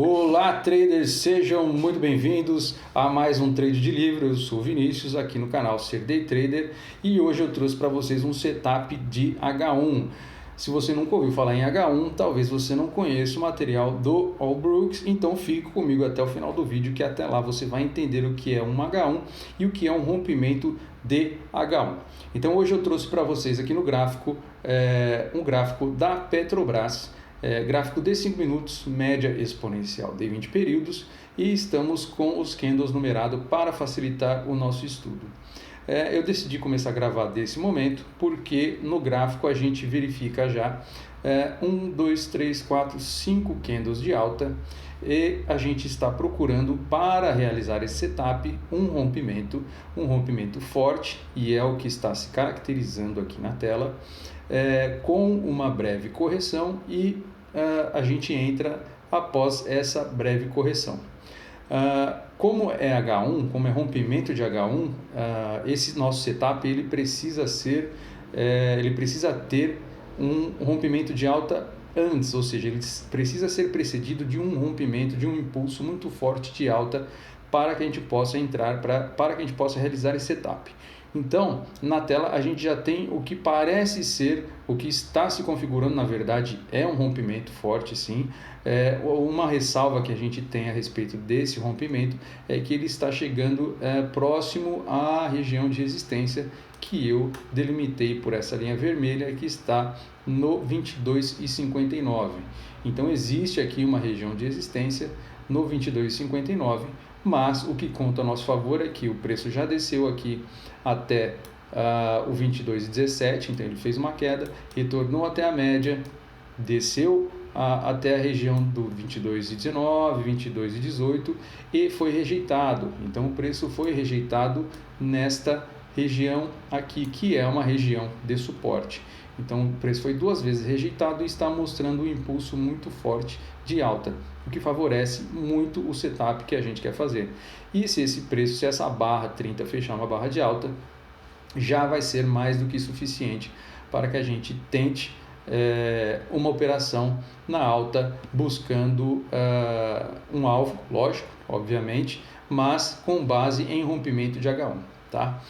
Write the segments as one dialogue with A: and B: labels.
A: Olá, traders! Sejam muito bem-vindos a mais um trade de livro. Eu sou o Vinícius, aqui no canal Ser Day Trader, e hoje eu trouxe para vocês um setup de H1. Se você nunca ouviu falar em H1, talvez você não conheça o material do Allbrooks, então fique comigo até o final do vídeo, que até lá você vai entender o que é um H1 e o que é um rompimento de H1. Então hoje eu trouxe para vocês aqui no gráfico, um gráfico da Petrobras, gráfico de 5 minutos, média exponencial de 20 períodos, e estamos com os candles numerados para facilitar o nosso estudo. Eu decidi começar a gravar desse momento porque no gráfico a gente verifica já 1, 2, 3, 4, 5 candles de alta, e a gente está procurando, para realizar esse setup, um rompimento forte, e é o que está se caracterizando aqui na tela, com uma breve correção, e a gente entra após essa breve correção. Como é H1, como é rompimento de H1, esse nosso setup ele precisa ter um rompimento de alta antes, ou seja, ele precisa ser precedido de um rompimento, de um impulso muito forte de alta, para que a gente possa para que a gente possa realizar esse setup. Então, na tela a gente já tem o que parece ser, o que está se configurando, na verdade é um rompimento forte, sim. Uma ressalva que a gente tem a respeito desse rompimento é que ele está chegando próximo à região de resistência que eu delimitei por essa linha vermelha, que está no 22,59. Então existe aqui uma região de resistência no 22,59, mas o que conta a nosso favor é que o preço já desceu aqui até o 22,17, então ele fez uma queda, retornou até a média, desceu até a região do 22,19, 22,18 e foi rejeitado. Então o preço foi rejeitado nesta região aqui, que é uma região de suporte. Então o preço foi duas vezes rejeitado e está mostrando um impulso muito forte de alta, o que favorece muito o setup que a gente quer fazer. E se essa barra 30 fechar uma barra de alta, já vai ser mais do que suficiente para que a gente tente uma operação na alta, buscando um alvo, lógico, obviamente, mas com base em rompimento de H1. Tá?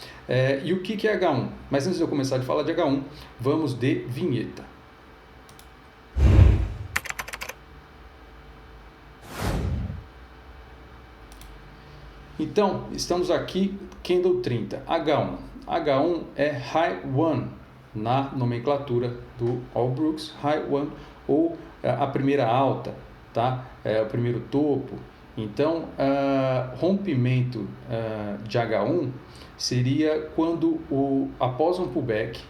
A: E o que é H1? Mas antes de eu começar a falar de H1, vamos de vinheta. Então, estamos aqui, candle 30, H1. H1 é High One na nomenclatura do Allbrooks, High One, ou a primeira alta, tá? O primeiro topo. Então, rompimento de H1 seria quando, após um pullback,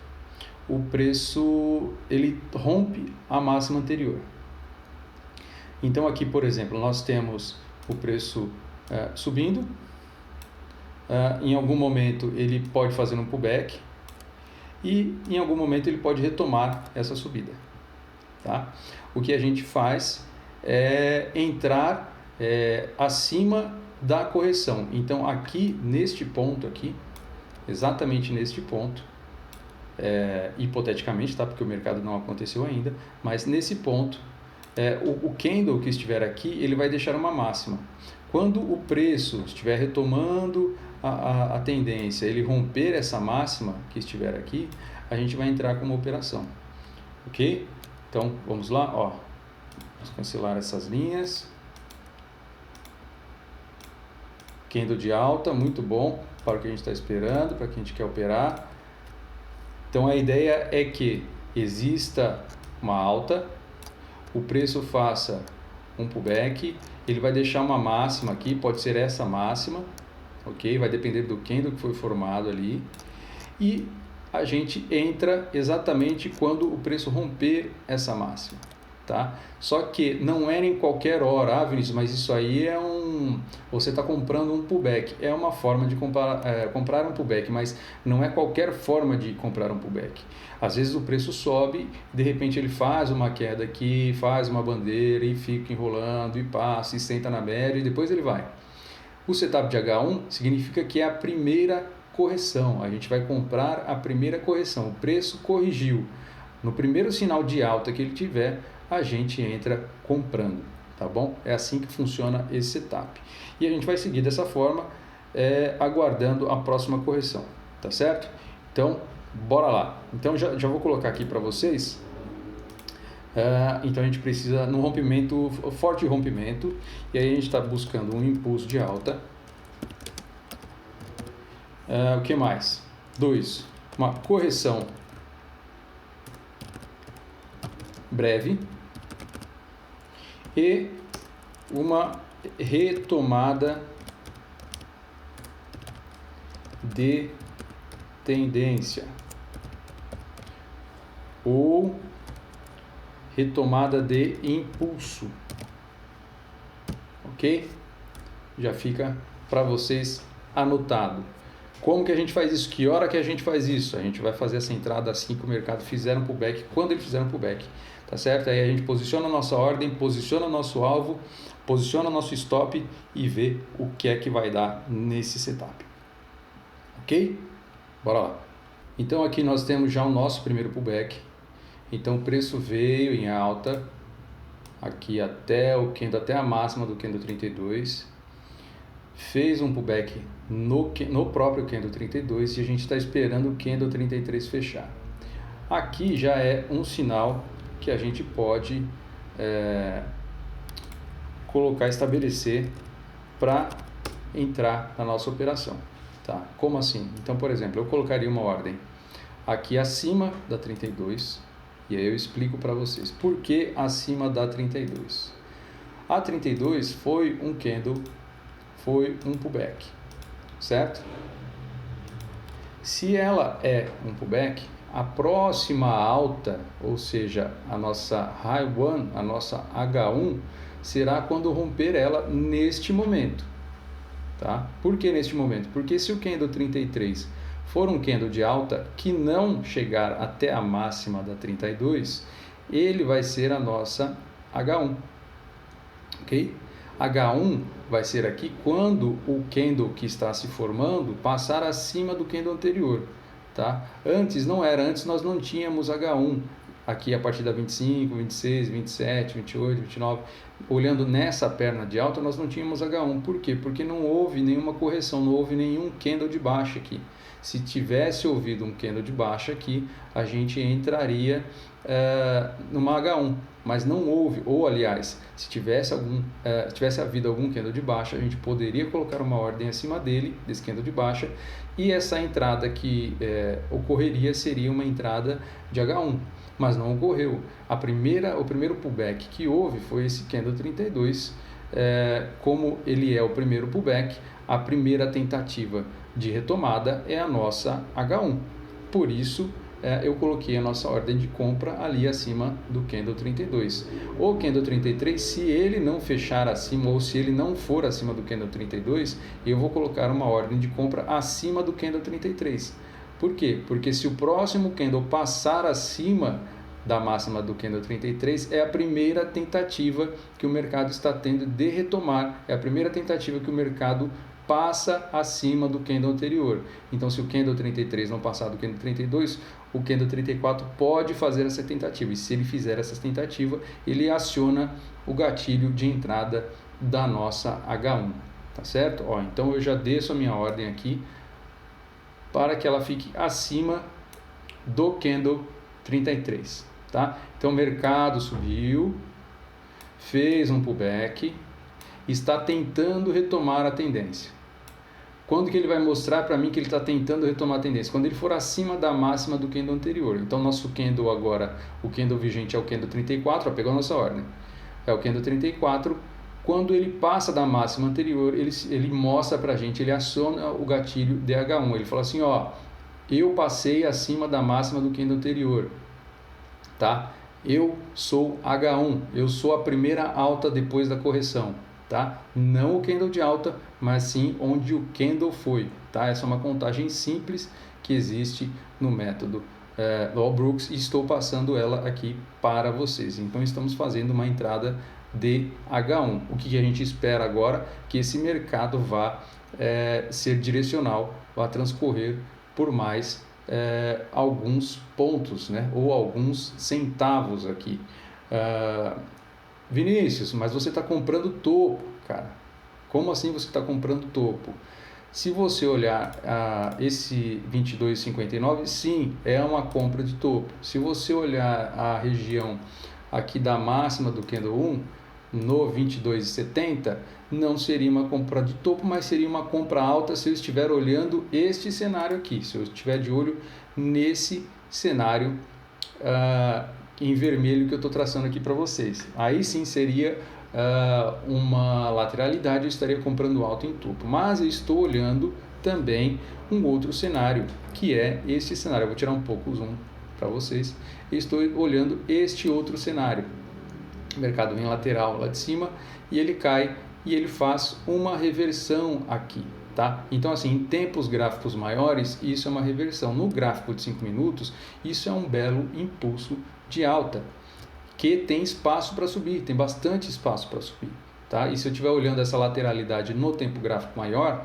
A: o preço ele rompe a máxima anterior. Então aqui, por exemplo, nós temos o preço subindo, em algum momento ele pode fazer um pullback e em algum momento ele pode retomar essa subida. Tá? O que a gente faz é entrar acima da correção. Então aqui neste ponto aqui, exatamente neste ponto, hipoteticamente, tá? Porque o mercado não aconteceu ainda, mas nesse ponto, o candle que estiver aqui, ele vai deixar uma máxima. Quando o preço estiver retomando a tendência, ele romper essa máxima que estiver aqui, a gente vai entrar com uma operação, ok? Então vamos lá, ó. Vamos cancelar essas linhas. Candle de alta, muito bom para o que a gente está esperando, para o que a gente quer operar. Então a ideia é que exista uma alta, o preço faça um pullback, ele vai deixar uma máxima aqui, pode ser essa máxima, ok? Vai depender do candle que foi formado ali, e a gente entra exatamente quando o preço romper essa máxima. Tá? Só que não é em qualquer hora, Vinícius, mas isso aí você está comprando um pullback, é uma forma de comprar um pullback, mas não é qualquer forma de comprar um pullback. Às vezes o preço sobe, de repente ele faz uma queda aqui, faz uma bandeira e fica enrolando e passa e senta na média e depois ele vai. O setup de H1 significa que é a primeira correção, a gente vai comprar a primeira correção, o preço corrigiu. No primeiro sinal de alta que ele tiver, a gente entra comprando, tá bom? É assim que funciona esse setup. E a gente vai seguir dessa forma, aguardando a próxima correção, tá certo? Então, bora lá. Então, já vou colocar aqui para vocês. Então, a gente precisa, num rompimento, forte rompimento, e aí a gente está buscando um impulso de alta. O que mais? 2. Uma correção breve e uma retomada de tendência ou retomada de impulso, ok? Já fica para vocês anotado. Como que a gente faz isso? Que hora que a gente faz isso? A gente vai fazer essa entrada assim que o mercado fizer um pullback, quando ele fizer um pullback, tá certo? Aí a gente posiciona a nossa ordem, posiciona o nosso alvo, posiciona o nosso stop e vê o que é que vai dar nesse setup. Ok? Bora lá. Então aqui nós temos já o nosso primeiro pullback. Então o preço veio em alta, aqui até a máxima do candle 32. Fez um pullback no próprio candle 32 e a gente está esperando o candle 33 fechar. Aqui já é um sinal que a gente pode estabelecer para entrar na nossa operação. Tá? Como assim? Então, por exemplo, eu colocaria uma ordem aqui acima da 32 e aí eu explico para vocês por que acima da 32. A 32 foi um candle, foi um pullback, certo? Se ela é um pullback, a próxima alta, ou seja, a nossa High 1, a nossa H1, será quando romper ela neste momento. Tá? Por que neste momento? Porque se o candle 33 for um candle de alta que não chegar até a máxima da 32, ele vai ser a nossa H1. Ok? H1 vai ser aqui quando o candle que está se formando passar acima do candle anterior. Tá? Antes não era, antes nós não tínhamos H1. Aqui a partir da 25, 26, 27, 28, 29, olhando nessa perna de alta, nós não tínhamos H1. Por quê? Porque não houve nenhuma correção, não houve nenhum candle de baixa aqui. Se tivesse havido um candle de baixa aqui, a gente entraria numa H1, mas não houve, ou aliás, se tivesse havido algum candle de baixa, a gente poderia colocar uma ordem acima dele, desse candle de baixa, e essa entrada que ocorreria seria uma entrada de H1. Mas não ocorreu. O primeiro pullback que houve foi esse candle 32. Como ele é o primeiro pullback, a primeira tentativa de retomada é a nossa H1. Por isso, eu coloquei a nossa ordem de compra ali acima do candle 32. O candle 33, se ele não fechar acima ou se ele não for acima do candle 32, eu vou colocar uma ordem de compra acima do candle 33. Por quê? Porque se o próximo candle passar acima da máxima do candle 33, é a primeira tentativa que o mercado está tendo de retomar, é a primeira tentativa que o mercado passa acima do candle anterior. Então, se o candle 33 não passar do candle 32, o candle 34 pode fazer essa tentativa, e se ele fizer essa tentativa, ele aciona o gatilho de entrada da nossa H1, tá certo? Então eu já desço a minha ordem aqui, para que ela fique acima do candle 33, tá? Então o mercado subiu, fez um pullback, está tentando retomar a tendência. Quando que ele vai mostrar para mim que ele está tentando retomar a tendência? Quando ele for acima da máxima do candle anterior. Então nosso candle agora, o candle vigente é o candle 34, pegou a nossa ordem. É o candle 34. Quando ele passa da máxima anterior, ele mostra para a gente, ele aciona o gatilho DH1. Ele fala assim, eu passei acima da máxima do candle anterior, tá? Eu sou H1, eu sou a primeira alta depois da correção, tá? Não o candle de alta, mas sim onde o candle foi, tá? Essa é uma contagem simples que existe no método Allbrooks e estou passando ela aqui para vocês. Então estamos fazendo uma entrada de H1. O que a gente espera agora? Que esse mercado vá ser direcional, vá transcorrer por mais alguns pontos, né? Ou alguns centavos aqui. Vinícius, mas você está comprando topo, cara. Como assim você está comprando topo? Se você olhar esse 22,59, sim, é uma compra de topo. Se você olhar a região aqui da máxima do Candle 1, no 22,70, não seria uma compra de topo, mas seria uma compra alta se eu estiver olhando este cenário aqui, se eu estiver de olho nesse cenário em vermelho que eu estou traçando aqui para vocês. Aí sim seria uma lateralidade, eu estaria comprando alto em topo, mas eu estou olhando também um outro cenário, que é este cenário. Eu vou tirar um pouco o zoom para vocês. Eu estou olhando este outro cenário. O mercado vem lateral lá de cima e ele cai e ele faz uma reversão aqui, tá? Então assim, em tempos gráficos maiores, isso é uma reversão. No gráfico de 5 minutos, isso é um belo impulso de alta, que tem espaço para subir, tem bastante espaço para subir, tá? E se eu estiver olhando essa lateralidade no tempo gráfico maior,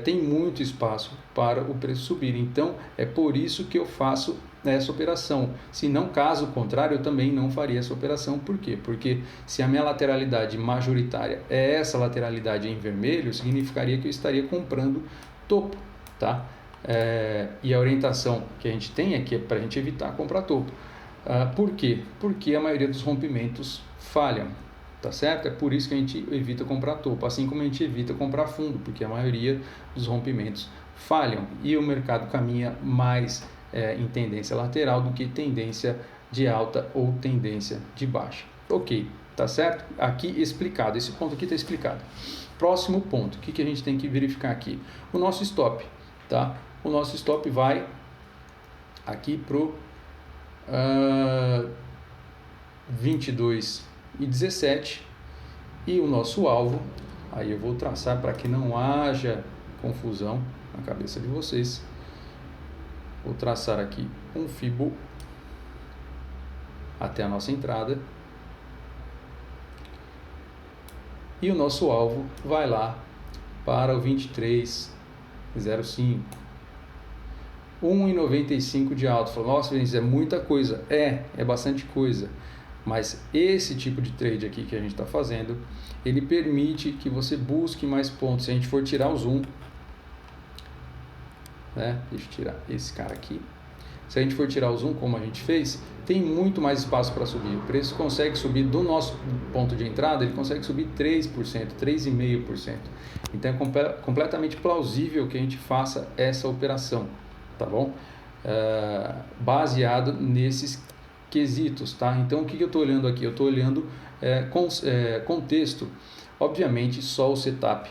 A: tem muito espaço para o preço subir. Então é por isso que eu faço essa operação. Se não, caso contrário, eu também não faria essa operação. Por quê? Porque se a minha lateralidade majoritária é essa lateralidade em vermelho, significaria que eu estaria comprando topo, tá? E a orientação que a gente tem aqui é para a gente evitar comprar topo. Por quê? Porque a maioria dos rompimentos falham, tá certo? É por isso que a gente evita comprar topo, assim como a gente evita comprar fundo, porque a maioria dos rompimentos falham e o mercado caminha mais em tendência lateral do que tendência de alta ou tendência de baixa. Ok, tá certo? Aqui explicado, esse ponto aqui está explicado. Próximo ponto, o que a gente tem que verificar aqui? O nosso stop, tá? O nosso stop vai aqui pro 22,17 e o nosso alvo, aí eu vou traçar para que não haja confusão na cabeça de vocês. Vou traçar aqui um Fibo até a nossa entrada e o nosso alvo vai lá para o 23,05. 1,95 de alta. Fala, nossa, Vinícius, é muita coisa. É bastante coisa. Mas esse tipo de trade aqui que a gente está fazendo, ele permite que você busque mais pontos. Se a gente for tirar o zoom, né? Deixa eu tirar esse cara aqui. Se a gente for tirar o zoom, como a gente fez, tem muito mais espaço para subir. O preço consegue subir do nosso ponto de entrada, ele consegue subir 3%, 3,5%. Então é completamente plausível que a gente faça essa operação. Tá bom? Baseado nesses quesitos, tá? Então, o que eu estou olhando aqui? Eu estou olhando contexto. Obviamente, só o setup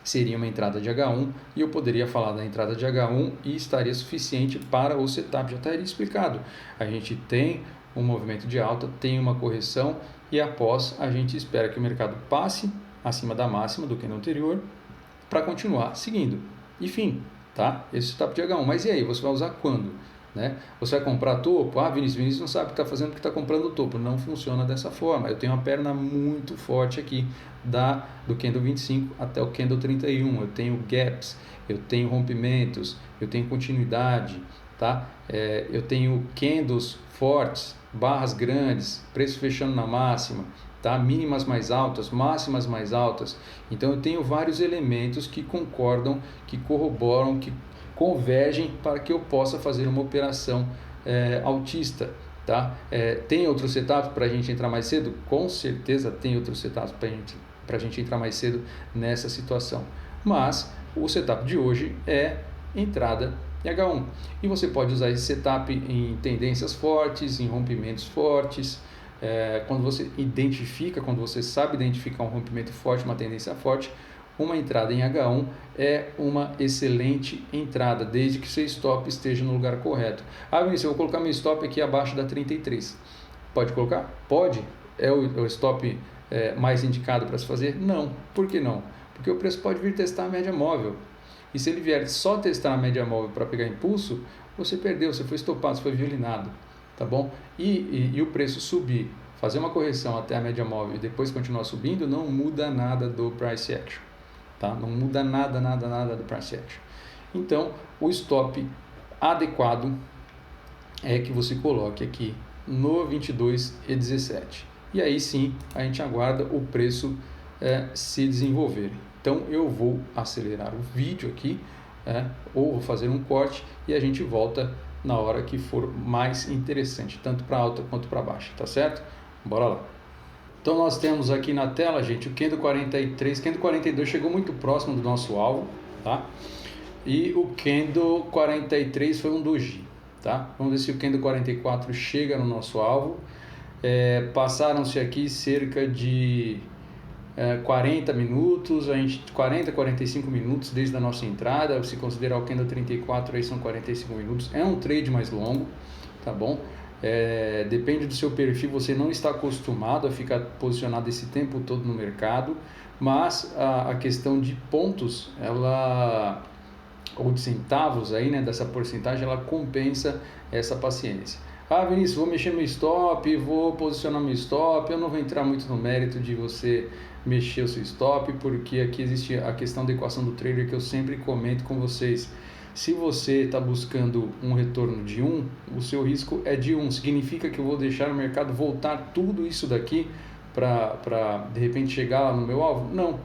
A: seria uma entrada de H1 e eu poderia falar da entrada de H1 e estaria suficiente para o setup. Já estaria explicado. A gente tem um movimento de alta, tem uma correção e após a gente espera que o mercado passe acima da máxima do candle anterior para continuar seguindo. Enfim, tá? Esse setup de H1. Mas e aí, você vai usar quando? Né? Você vai comprar topo? Vinícius não sabe o que está fazendo porque está comprando topo. Não funciona dessa forma. Eu tenho uma perna muito forte aqui do candle 25 até o candle 31. Eu tenho gaps, eu tenho rompimentos, eu tenho continuidade, tá? Eu tenho candles fortes, barras grandes, preço fechando na máxima, tá? Mínimas mais altas, máximas mais altas. Então eu tenho vários elementos que concordam, que corroboram, que convergem para que eu possa fazer uma operação altista, tá? Tem outro setup para a gente entrar mais cedo? Com certeza tem outro setup para a gente entrar mais cedo nessa situação. Mas o setup de hoje é entrada em H1. E você pode usar esse setup em tendências fortes, em rompimentos fortes. Quando você sabe identificar um rompimento forte, uma tendência forte, uma entrada em H1 é uma excelente entrada, desde que seu stop esteja no lugar correto. Vinícius, eu vou colocar meu stop aqui abaixo da 33. Pode colocar? Pode. É o stop mais indicado para se fazer? Não. Por que não? Porque o preço pode vir testar a média móvel. E se ele vier só testar a média móvel para pegar impulso, você perdeu, você foi estopado, você foi violinado. Tá bom? E o preço subir, fazer uma correção até a média móvel e depois continuar subindo, não muda nada do price action. Tá? Não muda nada do price action. Então, o stop adequado é que você coloque aqui no 22,17. e aí sim a gente aguarda o preço se desenvolver. Então eu vou acelerar o vídeo aqui, ou vou fazer um corte e a gente volta na hora que for mais interessante, tanto para alta quanto para baixa, tá certo? Bora lá. Então nós temos aqui na tela, gente, o Candle 43, Candle 42 chegou muito próximo do nosso alvo, tá? E o Candle 43 foi um doji, tá? Vamos ver se o Candle 44 chega no nosso alvo. Passaram-se aqui cerca de 40 minutos, 45 minutos desde a nossa entrada. Se considerar o Candle 34, aí são 45 minutos. É um trade mais longo, tá bom? Depende do seu perfil, você não está acostumado a ficar posicionado esse tempo todo no mercado, mas a questão de pontos, ou de centavos aí, né, dessa porcentagem, ela compensa essa paciência. Vinícius, vou mexer meu stop, vou posicionar meu stop. Eu não vou entrar muito no mérito de você mexer o seu stop, porque aqui existe a questão da equação do trader que eu sempre comento com vocês. Se você está buscando um retorno de 1, o seu risco é de 1. Significa que eu vou deixar o mercado voltar tudo isso daqui para de repente chegar lá no meu alvo? Não.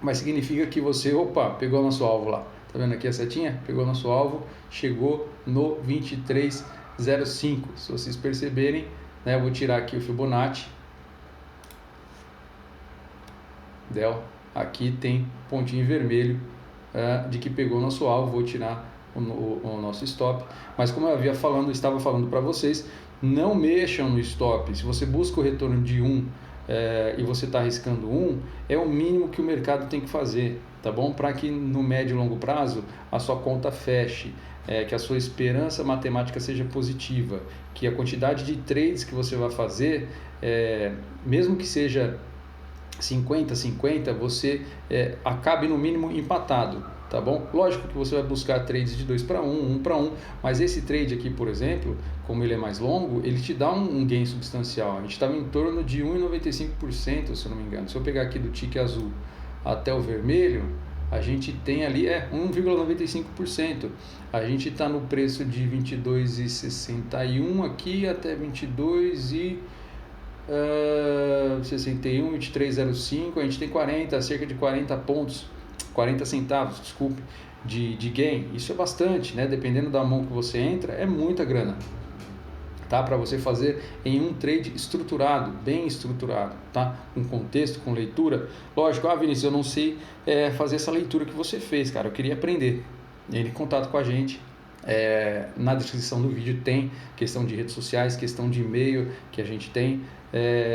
A: Mas significa que você, pegou nosso alvo lá. Tá vendo aqui a setinha? Pegou nosso alvo, chegou no 23,05. Se vocês perceberem, eu vou tirar aqui o Fibonacci. Aqui tem pontinho vermelho de que pegou nosso alvo. Vou tirar o nosso stop. Mas como eu estava falando para vocês, não mexam no stop. Se você busca o retorno de 1 e você está arriscando 1, é o mínimo que o mercado tem que fazer, tá bom? Para que no médio e longo prazo a sua conta feche, que a sua esperança matemática seja positiva, que a quantidade de trades que você vai fazer, mesmo que seja 50-50, você acabe no mínimo empatado, tá bom? Lógico que você vai buscar trades de 2 para 1, 1 para 1, mas esse trade aqui, por exemplo, como ele é mais longo, ele te dá um gain substancial. A gente estava em torno de 1,95%, se eu não me engano. Se eu pegar aqui do tique azul até o vermelho, a gente tem ali 1,95%. A gente está no preço de 22,61 aqui até 22,61, 23,05. A gente tem cerca de 40 pontos, 40 centavos, desculpe, de gain. Isso é bastante, né? Dependendo da mão que você entra, é muita grana, tá? Para você fazer em um trade estruturado, bem estruturado, tá? Com contexto, com leitura. Lógico, Vinícius, eu não sei fazer essa leitura que você fez, cara. Eu queria aprender. Entre em contato com a gente. Na descrição do vídeo tem questão de redes sociais, questão de e-mail que a gente tem,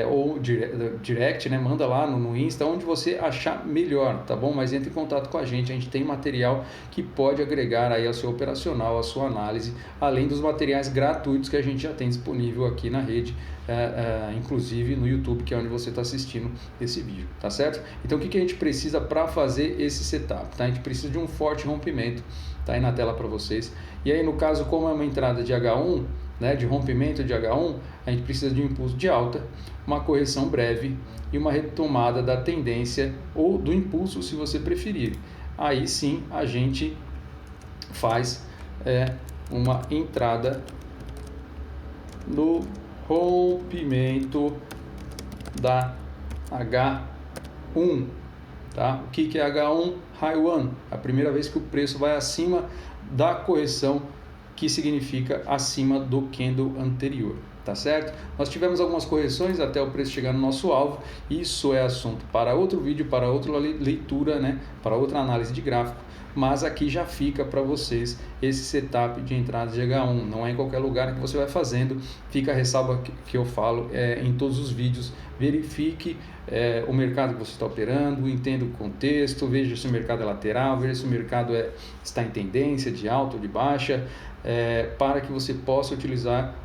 A: ou direct, né? Manda lá no Insta, onde você achar melhor, tá bom? Mas entre em contato com a gente tem material que pode agregar aí ao seu operacional, à sua análise, além dos materiais gratuitos que a gente já tem disponível aqui na rede, inclusive no YouTube, que é onde você está assistindo esse vídeo, tá certo? Então o que a gente precisa para fazer esse setup, tá? A gente precisa de um forte rompimento, tá aí na tela para vocês. E aí, no caso, como é uma entrada de H1, né, de rompimento de H1, a gente precisa de um impulso de alta, uma correção breve e uma retomada da tendência ou do impulso, se você preferir. Aí sim a gente faz uma entrada no rompimento da H1. Tá? O que é H1? High One, a primeira vez que o preço vai acima da correção, que significa acima do candle anterior, tá certo? Nós tivemos algumas correções até o preço chegar no nosso alvo. Isso é assunto para outro vídeo, para outra leitura, né? Para outra análise de gráfico. Mas aqui já fica para vocês esse setup de entrada de H1. Não é em qualquer lugar que você vai fazendo. Fica a ressalva que eu falo em todos os vídeos. Verifique o mercado que você está operando, entenda o contexto, veja se o mercado é lateral, veja se o mercado está em tendência de alta ou de baixa, para que você possa utilizar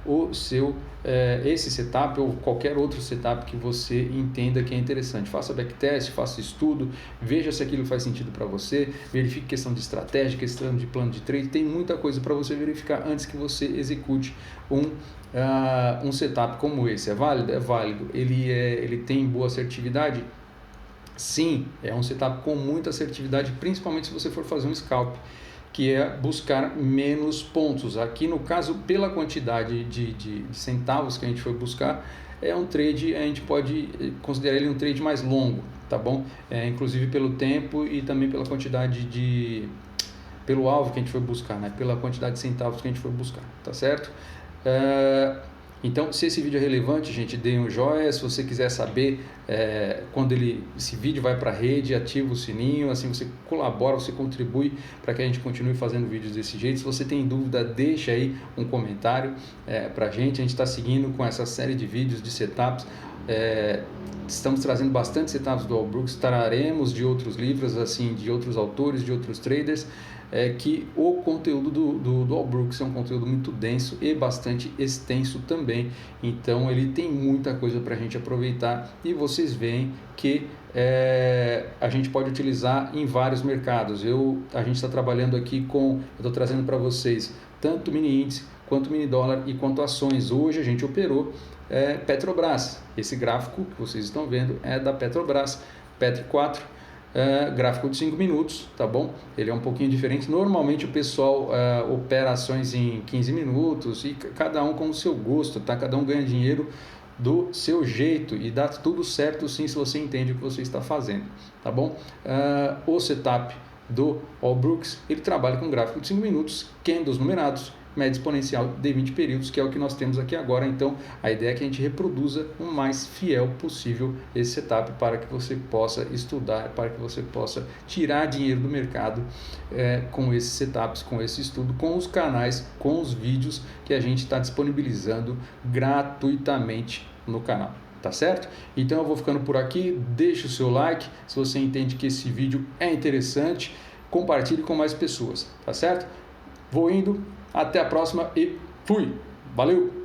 A: esse setup ou qualquer outro setup que você entenda que é interessante. Faça backtest, faça estudo, veja se aquilo faz sentido para você, verifique questão de estratégia, questão de plano de trade. Tem muita coisa para você verificar antes que você execute um setup como esse. É válido? É válido. Ele tem boa assertividade? Sim, é um setup com muita assertividade, principalmente se você for fazer um scalp, que é buscar menos pontos. Aqui no caso, pela quantidade de centavos que a gente foi buscar, é um trade, a gente pode considerar ele um trade mais longo, tá bom? Inclusive pelo tempo e também pela quantidade pelo alvo que a gente foi buscar, né? Pela quantidade de centavos que a gente foi buscar, tá certo? Então, se esse vídeo é relevante, gente, dê um joinha. Se você quiser saber quando esse vídeo vai para a rede, ativa o sininho, assim você colabora, você contribui para que a gente continue fazendo vídeos desse jeito. Se você tem dúvida, deixa aí um comentário para a gente está seguindo com essa série de vídeos de setups. Estamos trazendo bastante setups do Allbrooks, traremos de outros livros, assim, de outros autores, de outros traders, que o conteúdo do Allbrooks é um conteúdo muito denso e bastante extenso também, então ele tem muita coisa para a gente aproveitar e vocês veem que a gente pode utilizar em vários mercados. A gente está trabalhando aqui eu estou trazendo para vocês tanto mini índice, quanto mini dólar e quanto ações. Hoje a gente operou Petrobras. Esse gráfico que vocês estão vendo é da Petrobras, Petro 4, gráfico de 5 minutos, tá bom? Ele é um pouquinho diferente. Normalmente o pessoal opera ações em 15 minutos e cada um com o seu gosto, tá? Cada um ganha dinheiro do seu jeito e dá tudo certo sim se você entende o que você está fazendo, tá bom? O setup do Allbrooks, ele trabalha com gráfico de 5 minutos, candles numerados, média exponencial de 20 períodos, que é o que nós temos aqui agora. Então a ideia é que a gente reproduza o mais fiel possível esse setup para que você possa estudar, para que você possa tirar dinheiro do mercado com esses setups, com esse estudo, com os canais, com os vídeos que a gente está disponibilizando gratuitamente no canal. Tá certo? Então eu vou ficando por aqui, deixa o seu like, se você entende que esse vídeo é interessante, compartilhe com mais pessoas, tá certo? Vou indo, até a próxima e fui! Valeu!